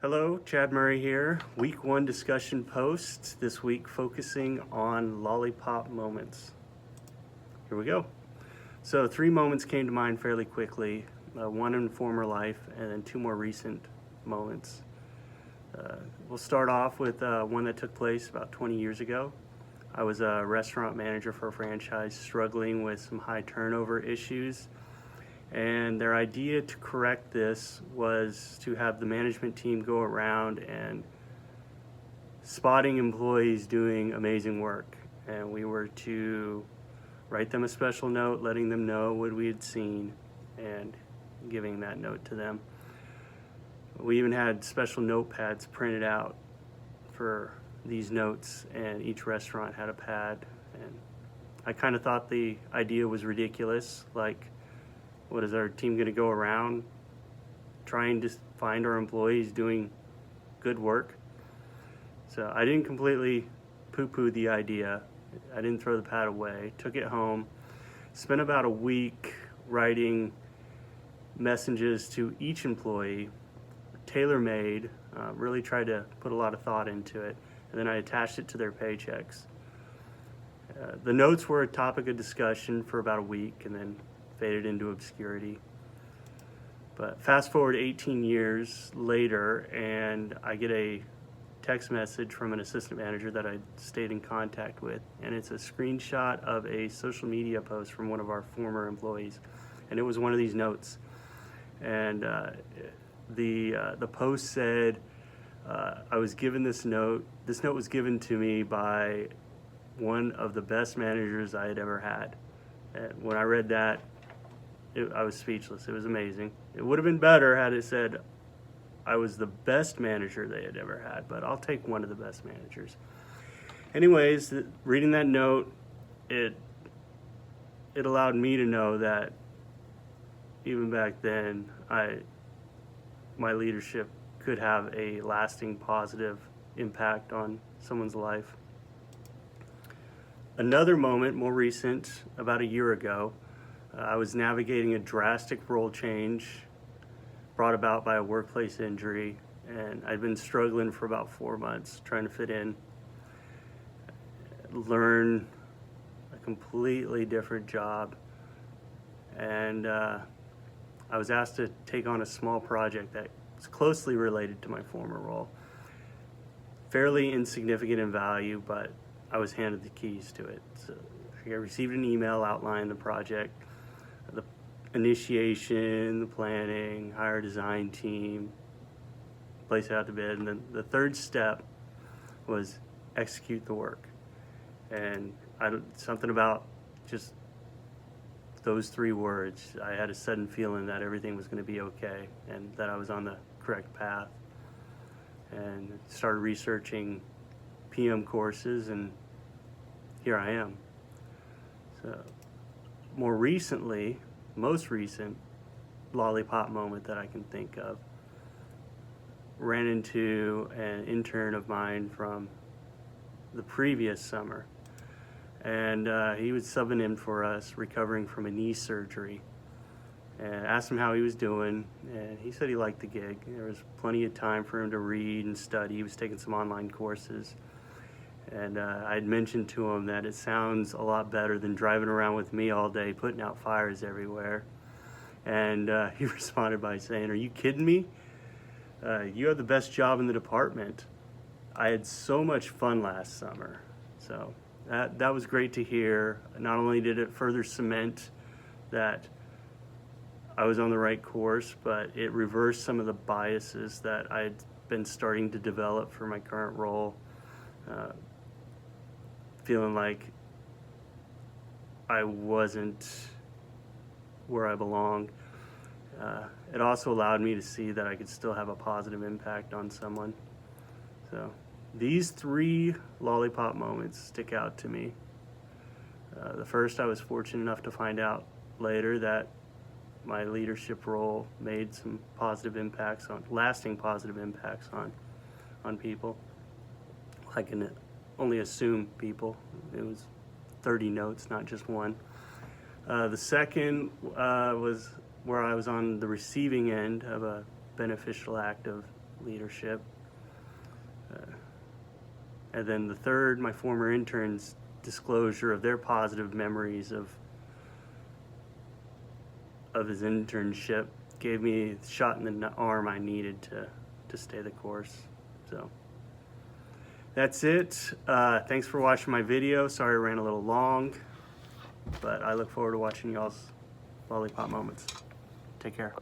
Hello, Chad Murray here. Week 1 discussion post, this week focusing on Lollipop moments. Here we go. So 3 moments came to mind fairly quickly, one in former life and then 2 more recent moments. We'll start off with one that took place about 20 years ago. I was a restaurant manager for a franchise struggling with some high turnover issues. And their idea to correct this was to have the management team go around and spotting employees doing amazing work. And we were to write them a special note, letting them know what we had seen and giving that note to them. We even had special notepads printed out for these notes, and each restaurant had a pad. And I kind of thought the idea was ridiculous, like, what is our team going to go around trying to find our employees doing good work? So I didn't completely poo-poo the idea. I didn't throw the pad away. Took it home. Spent about a week writing messages to each employee, tailor-made. Really tried to put a lot of thought into it. And then I attached it to their paychecks. The notes were a topic of discussion for about a week and then faded into obscurity. But fast forward 18 years later, and I get a text message from an assistant manager that I stayed in contact with, and it's a screenshot of a social media post from one of our former employees, and it was one of these notes. And the post said, I was given this note. This note was given to me by one of the best managers I had ever had. And when I read that, I was speechless. It was amazing. It would have been better had it said I was the best manager they had ever had, but I'll take one of the best managers. Anyways, reading that note, it allowed me to know that even back then, my leadership could have a lasting positive impact on someone's life. Another moment, more recent, about a year ago, I was navigating a drastic role change brought about by a workplace injury, and I'd been struggling for about 4 months trying to fit in, learn a completely different job, and I was asked to take on a small project that was closely related to my former role. Fairly insignificant in value, but I was handed the keys to it. So I received an email outlining the project, the initiation, the planning, hire a design team, place it out to bid, and then the third step was execute the work. And something about just those 3 words, I had a sudden feeling that everything was going to be okay and that I was on the correct path. And started researching PM courses, and here I am. So most recent Lollipop moment that I can think of, ran into an intern of mine from the previous summer, and he was subbing in for us, recovering from a knee surgery, and asked him how he was doing, and he said he liked the gig. There was plenty of time for him to read and study. He was taking some online courses. And I had mentioned to him that it sounds a lot better than driving around with me all day, putting out fires everywhere. And he responded by saying, "Are you kidding me? You have the best job in the department. I had so much fun last summer." So that was great to hear. Not only did it further cement that I was on the right course, but it reversed some of the biases that I had been starting to develop for my current role. Feeling like I wasn't where I belonged. It also allowed me to see that I could still have a positive impact on someone. So these 3 Lollipop moments stick out to me. The first, I was fortunate enough to find out later that my leadership role made some lasting positive impacts on people. I can only assume people. It was 30 notes, not just one. The second was where I was on the receiving end of a beneficial act of leadership. And then the third, my former intern's disclosure of their positive memories of his internship gave me the shot in the arm I needed to stay the course. So that's it. Thanks for watching my video. Sorry I ran a little long, but I look forward to watching y'all's Lollipop moments. Take care.